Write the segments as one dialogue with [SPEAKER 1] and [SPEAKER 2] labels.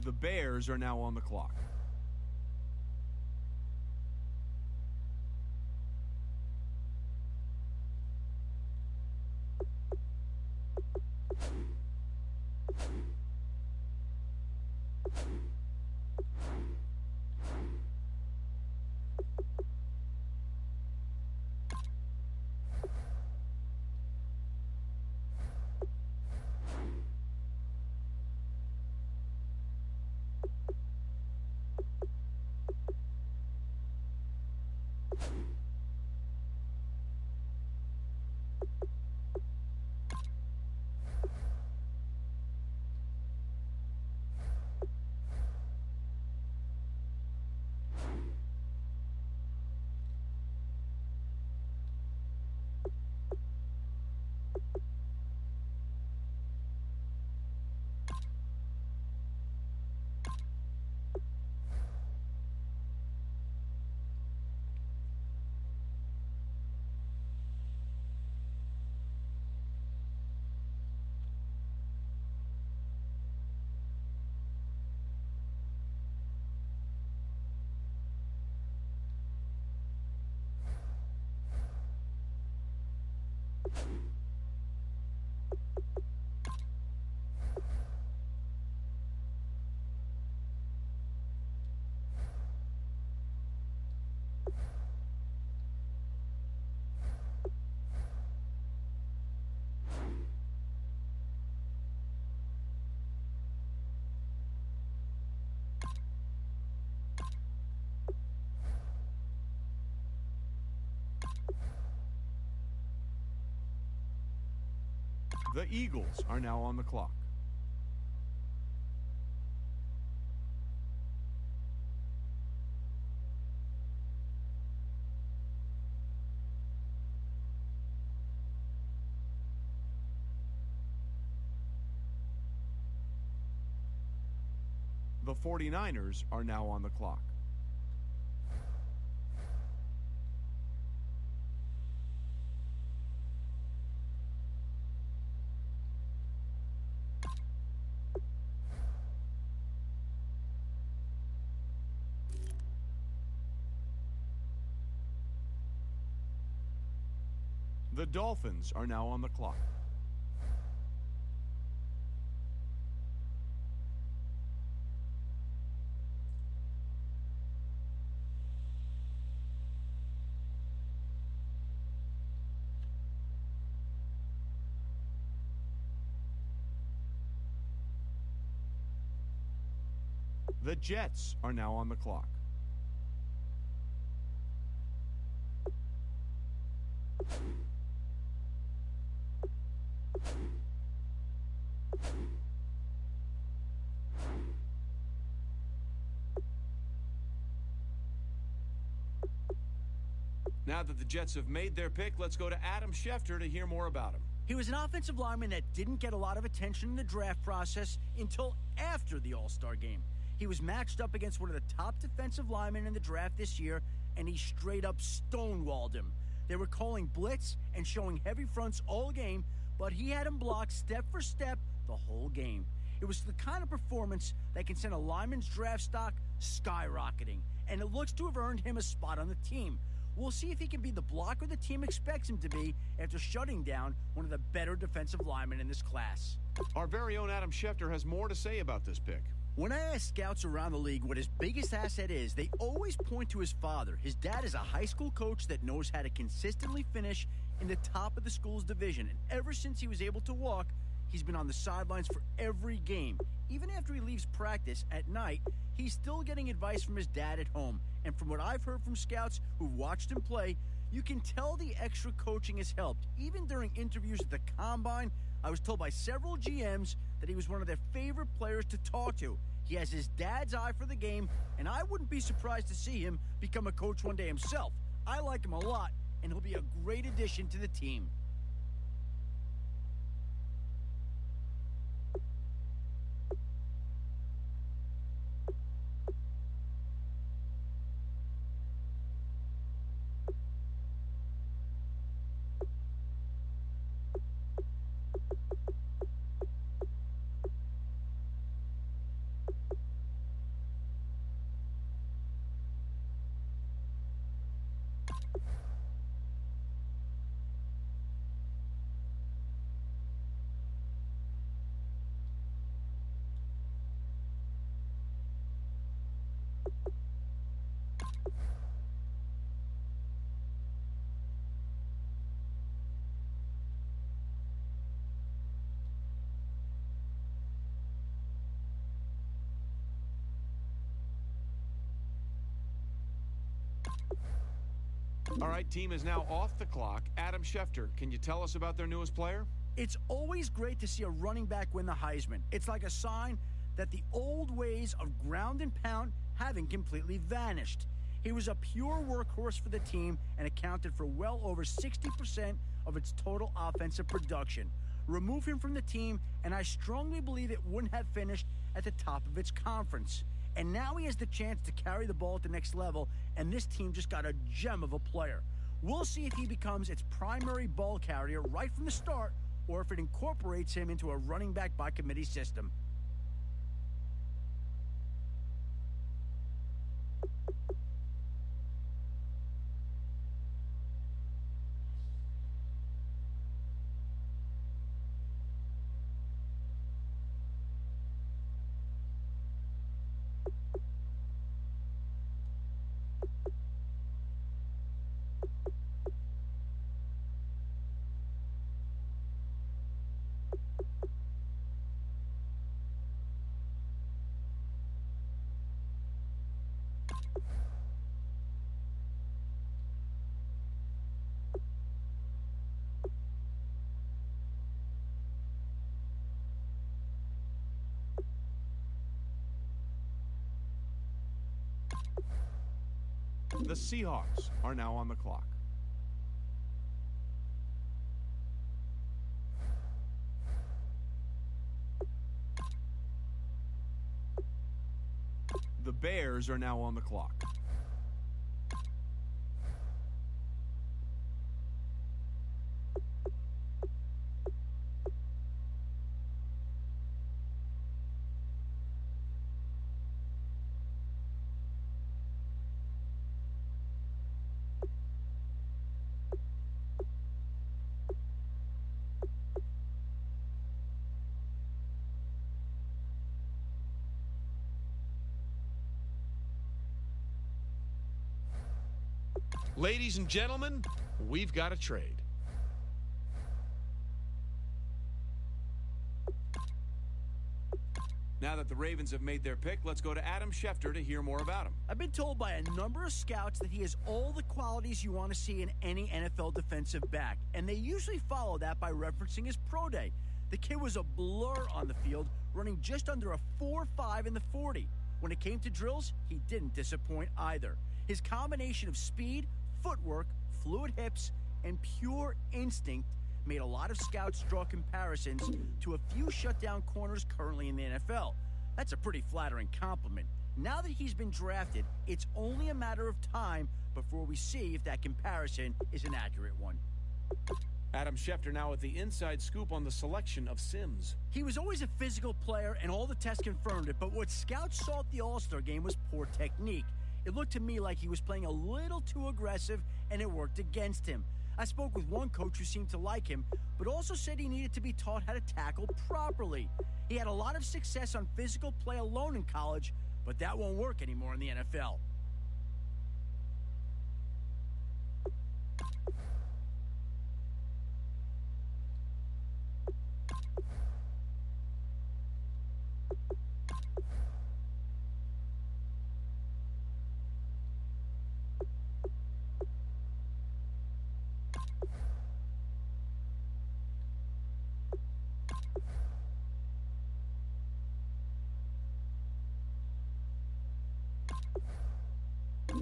[SPEAKER 1] The Bears are now on the clock. The Eagles are now on the clock. The 49ers are now on the clock. The Dolphins are now on the clock. The Jets are now on the clock. Now that the Jets have made their pick, let's go to Adam Schefter to hear more about him.
[SPEAKER 2] He was an offensive lineman that didn't get a lot of attention in the draft process until after the All-Star game. He was matched up against one of the top defensive linemen in the draft this year, and he straight up stonewalled him. They were calling blitz and showing heavy fronts all game, but he had him blocked step for step the whole game. It was the kind of performance that can send a lineman's draft stock skyrocketing, and it looks to have earned him a spot on the team. We'll see if he can be the blocker the team expects him to be after shutting down one of the better defensive linemen in this class.
[SPEAKER 1] Our very own Adam Schefter has more to say about this pick.
[SPEAKER 2] When I ask scouts around the league what his biggest asset is, they always point to his father. His dad is a high school coach that knows how to consistently finish in the top of the school's division, and ever since he was able to walk, he's been on the sidelines for every game. Even after he leaves practice at night, he's still getting advice from his dad at home. And from what I've heard from scouts who've watched him play, you can tell the extra coaching has helped. Even during interviews at the Combine, I was told by several GMs that he was one of their favorite players to talk to. He has his dad's eye for the game, and I wouldn't be surprised to see him become a coach one day himself. I like him a lot, and he'll be a great addition to the team.
[SPEAKER 1] All right, team is now off the clock. Adam Schefter, can you tell us about their newest player?
[SPEAKER 2] It's always great to see a running back win the Heisman. It's like a sign that the old ways of ground and pound haven't completely vanished. He was a pure workhorse for the team and accounted for well over 60% of its total offensive production. Remove him from the team, and I strongly believe it wouldn't have finished at the top of its conference. And now he has the chance to carry the ball at the next level, and this team just got a gem of a player. We'll see if he becomes its primary ball carrier right from the start, or if it incorporates him into a running back by committee system.
[SPEAKER 1] The Seahawks are now on the clock. The Bears are now on the clock. Ladies and gentlemen, we've got a trade. Now that the Ravens have made their pick, let's go to Adam Schefter to hear more about him.
[SPEAKER 2] I've been told by a number of scouts that he has all the qualities you want to see in any NFL defensive back, and they usually follow that by referencing his pro day. The kid was a blur on the field, running just under a 4.5 in the 40. When it came to drills, he didn't disappoint either. His combination of speed, footwork, fluid hips, and pure instinct made a lot of scouts draw comparisons to a few shutdown corners currently in the NFL. That's a pretty flattering compliment. Now that he's been drafted, it's only a matter of time before we see if that comparison is an accurate one.
[SPEAKER 1] Adam Schefter now with the inside scoop on the selection of Sims.
[SPEAKER 2] He was always a physical player, and all the tests confirmed it, but what scouts saw at the All-Star game was poor technique. It looked to me like he was playing a little too aggressive, and it worked against him. I spoke with one coach who seemed to like him, but also said he needed to be taught how to tackle properly. He had a lot of success on physical play alone in college, but that won't work anymore in the NFL.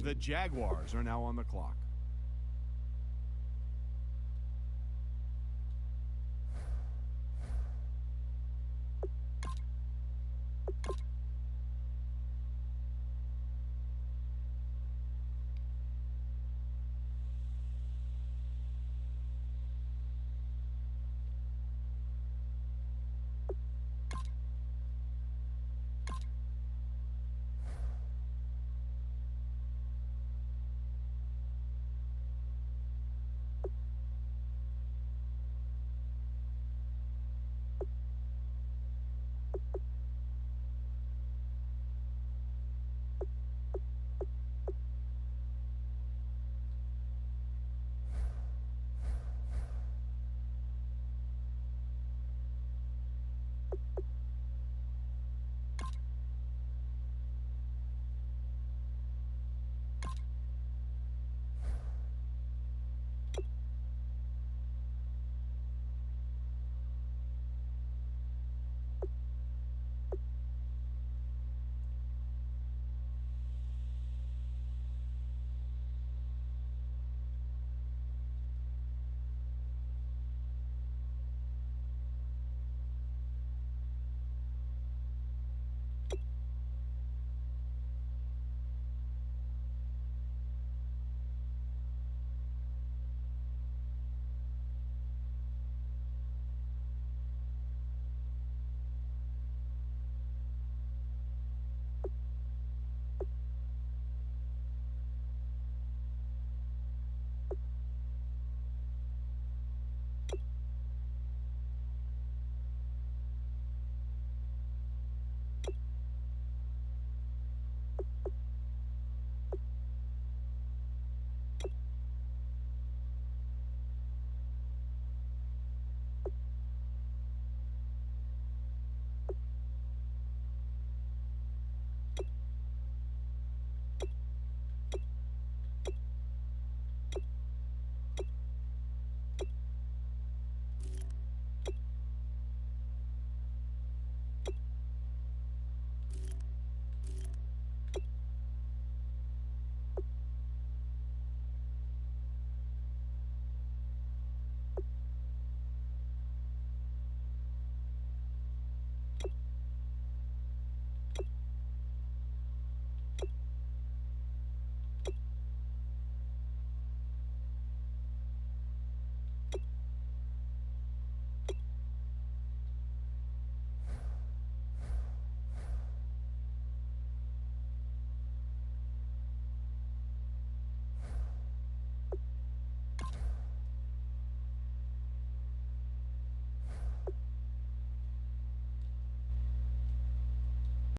[SPEAKER 1] The Jaguars are now on the clock.